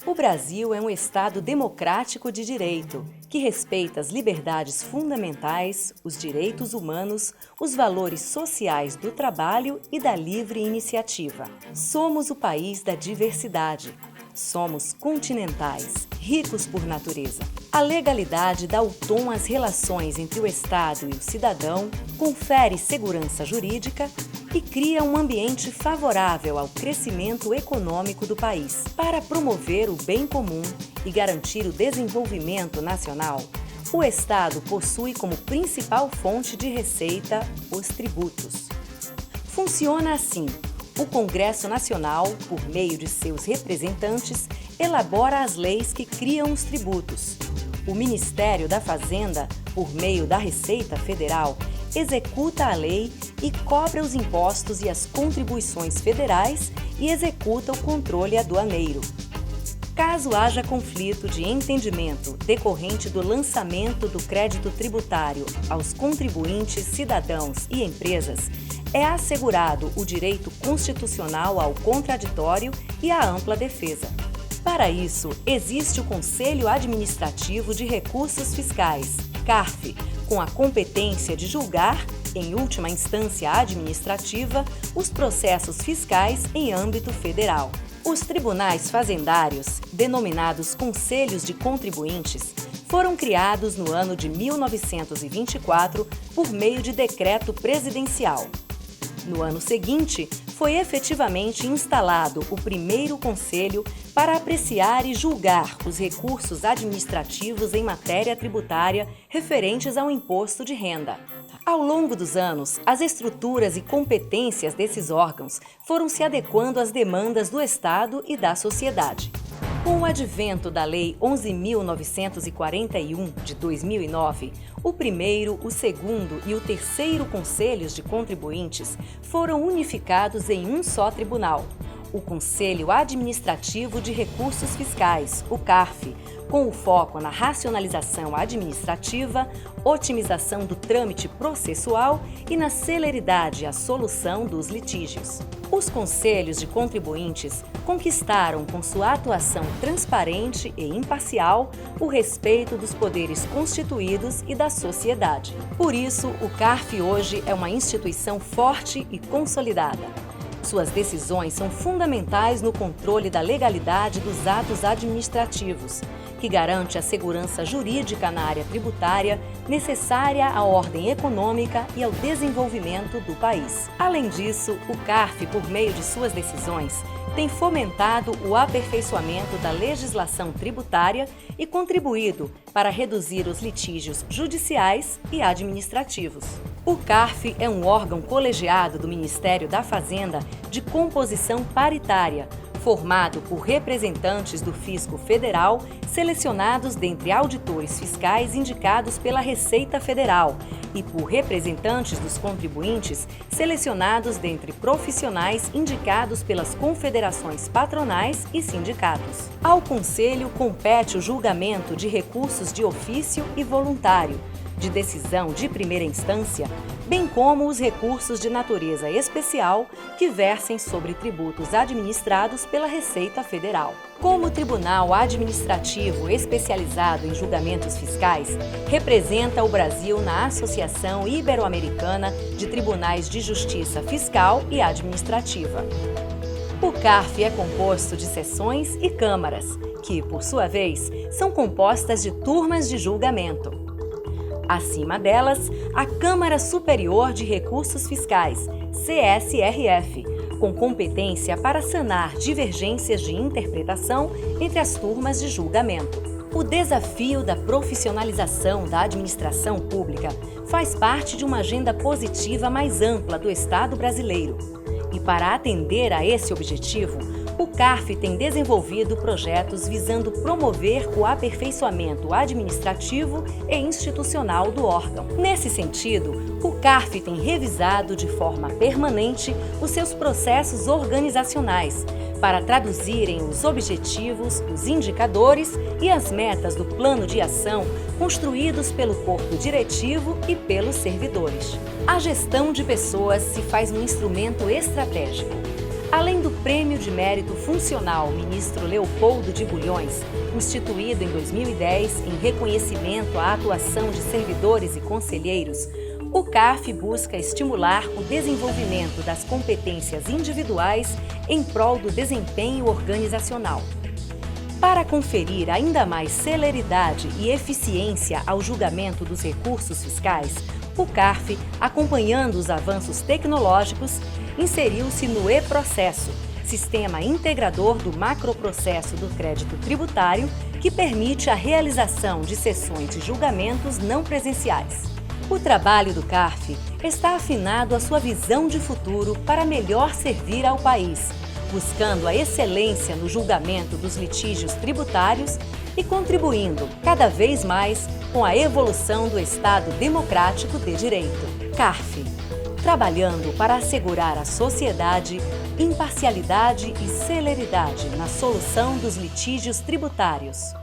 O Brasil é um Estado democrático de direito, que respeita as liberdades fundamentais, os direitos humanos, os valores sociais do trabalho e da livre iniciativa. Somos o país da diversidade. Somos continentais, ricos por natureza. A legalidade dá o tom às relações entre o Estado e o cidadão, confere segurança jurídica e cria um ambiente favorável ao crescimento econômico do país. Para promover o bem comum e garantir o desenvolvimento nacional, o Estado possui como principal fonte de receita os tributos. Funciona assim: o Congresso Nacional, por meio de seus representantes, elabora as leis que criam os tributos. O Ministério da Fazenda, por meio da Receita Federal, executa a lei e cobra os impostos e as contribuições federais e executa o controle aduaneiro. Caso haja conflito de entendimento decorrente do lançamento do crédito tributário aos contribuintes, cidadãos e empresas, é assegurado o direito constitucional ao contraditório e à ampla defesa. Para isso, existe o Conselho Administrativo de Recursos Fiscais, CARF, com a competência de julgar, em última instância administrativa, os processos fiscais em âmbito federal. Os tribunais fazendários, denominados Conselhos de Contribuintes, foram criados no ano de 1924 por meio de decreto presidencial. No ano seguinte, foi efetivamente instalado o primeiro conselho para apreciar e julgar os recursos administrativos em matéria tributária referentes ao imposto de renda. Ao longo dos anos, as estruturas e competências desses órgãos foram se adequando às demandas do Estado e da sociedade. Com o advento da Lei 11.941, de 2009, o primeiro, o segundo e o terceiro Conselhos de Contribuintes foram unificados em um só tribunal, o Conselho Administrativo de Recursos Fiscais, o CARF, com o foco na racionalização administrativa, otimização do trâmite processual e na celeridade à solução dos litígios. Os conselhos de contribuintes conquistaram, com sua atuação transparente e imparcial, o respeito dos poderes constituídos e da sociedade. Por isso, o CARF hoje é uma instituição forte e consolidada. Suas decisões são fundamentais no controle da legalidade dos atos administrativos, que garante a segurança jurídica na área tributária necessária à ordem econômica e ao desenvolvimento do país. Além disso, o CARF, por meio de suas decisões, tem fomentado o aperfeiçoamento da legislação tributária e contribuído para reduzir os litígios judiciais e administrativos. O CARF é um órgão colegiado do Ministério da Fazenda de composição paritária, formado por representantes do Fisco Federal, selecionados dentre auditores fiscais indicados pela Receita Federal, e por representantes dos contribuintes, selecionados dentre profissionais indicados pelas confederações patronais e sindicatos. Ao Conselho compete o julgamento de recursos de ofício e voluntário, de decisão de primeira instância, bem como os recursos de natureza especial que versem sobre tributos administrados pela Receita Federal. Como tribunal administrativo especializado em julgamentos fiscais, representa o Brasil na Associação Ibero-Americana de Tribunais de Justiça Fiscal e Administrativa. O CARF é composto de seções e câmaras, que, por sua vez, são compostas de turmas de julgamento. Acima delas, a Câmara Superior de Recursos Fiscais, CSRF, com competência para sanar divergências de interpretação entre as turmas de julgamento. O desafio da profissionalização da administração pública faz parte de uma agenda positiva mais ampla do Estado brasileiro. E para atender a esse objetivo, o CARF tem desenvolvido projetos visando promover o aperfeiçoamento administrativo e institucional do órgão. Nesse sentido, o CARF tem revisado de forma permanente os seus processos organizacionais para traduzirem os objetivos, os indicadores e as metas do plano de ação construídos pelo corpo diretivo e pelos servidores. A gestão de pessoas se faz um instrumento estratégico. Além do Prêmio de Mérito Funcional Ministro Leopoldo de Bulhões, instituído em 2010 em reconhecimento à atuação de servidores e conselheiros, o CARF busca estimular o desenvolvimento das competências individuais em prol do desempenho organizacional. Para conferir ainda mais celeridade e eficiência ao julgamento dos recursos fiscais, o CARF, acompanhando os avanços tecnológicos, inseriu-se no e-Processo, sistema integrador do macroprocesso do crédito tributário, que permite a realização de sessões de julgamentos não presenciais. O trabalho do CARF está afinado à sua visão de futuro para melhor servir ao país, buscando a excelência no julgamento dos litígios tributários e contribuindo cada vez mais com a evolução do Estado democrático de direito. CARF, trabalhando para assegurar à sociedade imparcialidade e celeridade na solução dos litígios tributários.